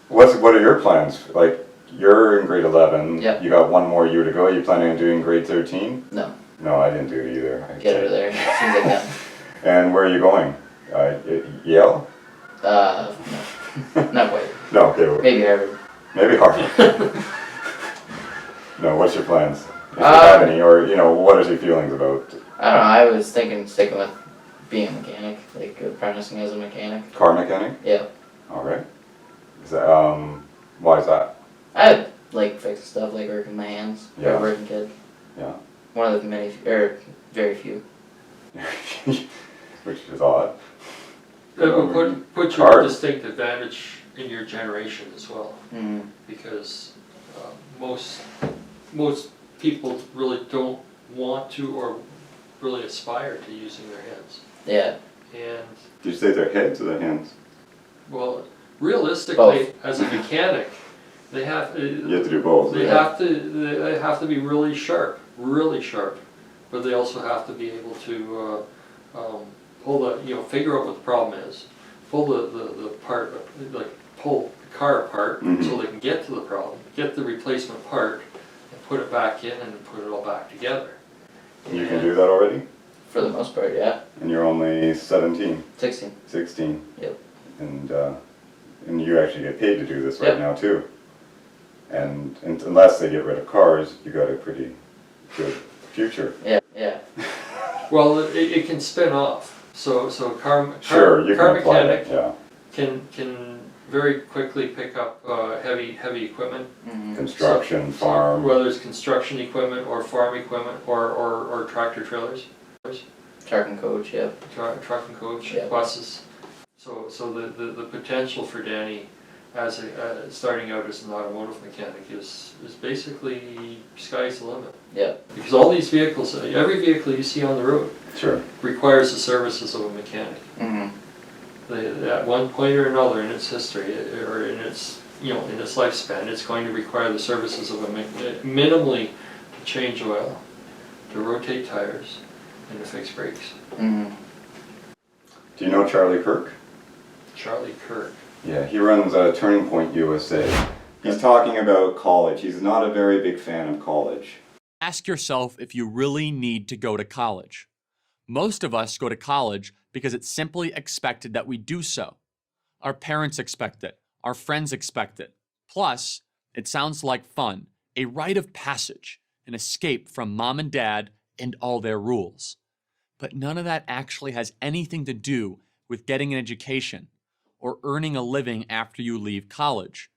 What are your plans? Like, you're in grade 11. Yep. You got one more year to go. Are you planning on doing grade 13? No. No, I didn't do it either. Get her there as soon as I can. And where are you going? Yale? No. Not quite. No, okay. Maybe Harvard. Maybe Harvard. No, what's your plans? If you have any, or, what is your feelings about? I don't know, I was thinking sticking with being a mechanic, like apprenticing as a mechanic. Car mechanic? Yeah. Alright. Is that, why is that? I like fixing stuff, like working with my hands. Yeah. Or working kid. Yeah. One of the very few. Which is odd. It will put your distinct advantage in your generation as well. Mm-hmm. Because most people really don't want to or really aspire to using their hands. Yeah. And Did you say their heads or their hands? well, realistically, Both. as a mechanic, they have You have to do both. they have to be really sharp, but they also have to be able to figure out what the problem is, pull the part, like pull the car apart, so they can get to the problem, get the replacement part, and put it back in and put it all back together. You can do that already? For the most part, yeah. And you're only 17? 16. 16. Yep. And you actually get paid to do this right Yep. now too. And unless they get rid of cars, you got a pretty good future. Yeah, yeah. Well, it can spin off. So car apply mechanic it, yeah. can very quickly pick up heavy equipment. Mm-hmm. Construction, farm. Whether it's construction equipment or farm equipment or tractor trailers. Truck and coach, yeah. Truck and coach, Yeah. buses. So the potential for Danny as starting out as an automotive mechanic is basically sky's the limit. Yeah. Because all these vehicles, every vehicle you see on the road, Sure. requires the services of a mechanic. Mm-hmm. At one point or another in its history, or in its in its lifespan, it's going to require the services of a minimally to change oil, to rotate tires, and to fix brakes. Mm-hmm. Do you know Charlie Kirk? Charlie Kirk. Yeah, he runs Turning Point USA. He's talking about college. He's not a very big fan of college. Ask yourself if you really need to go to college. Most of us go to college because it's simply expected that we do so. Our parents expect it. Our friends expect it. Plus, it sounds like fun, a rite of passage, an escape from mom and dad and all their rules. But none of that actually has anything to do with getting an education or earning a living after you leave college.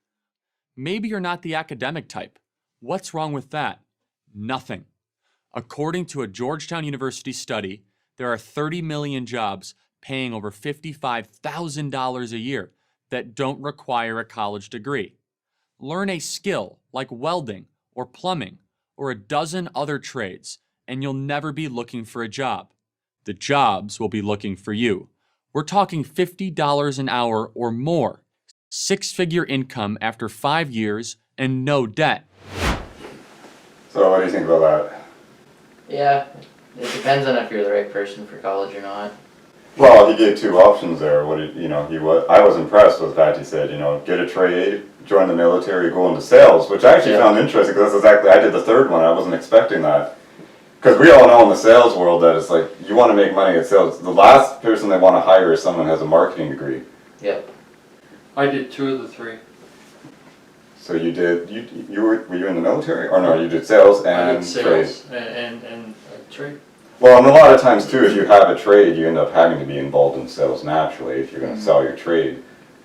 Maybe you're not the academic type. What's wrong with that? Nothing. According to a Georgetown University study, there are 30 million jobs paying over $55,000 a year that don't require a college degree. Learn a skill like welding or plumbing or a dozen other trades, and you'll never be looking for a job. The jobs will be looking for you. We're talking $50 an hour or more, six-figure income after 5 years, and no debt. So what do you think about that? Yeah, it depends on if you're the right person for college or not. Well, he gave two options there. I was impressed with the fact he said, get a trade, join the military, go into sales, which I actually found interesting because that's exactly, I did the third one. I wasn't expecting that. Because we all know in the sales world that it's like, you want to make money at sales. The last person they want to hire is someone who has a marketing degree. Yep. I did 2 of the 3. So you did, were you in the military? Or no, you did sales and I did sales trade. and trade. Well, and a lot of times too, if you have a trade, you end up having to be involved in sales naturally if you're going to sell your trade.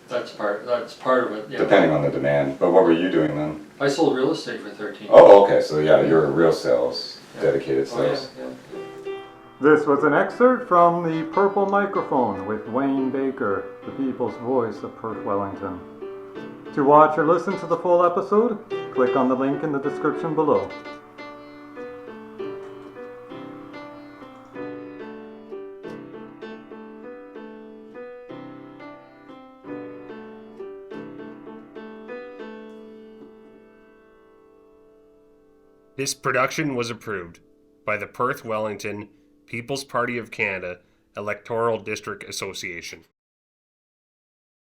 That's part of it. Yeah. Depending on the demand. But what were you doing then? I sold real estate for 13 years. Oh, okay. So yeah, you're a real sales, dedicated sales. Oh, yeah. This was an excerpt from The Purple Microphone with Wayne Baker, the people's voice of Perth-Wellington. To watch or listen to the full episode, click on the link in the description below. This production was approved by the Perth-Wellington People's Party of Canada Electoral District Association.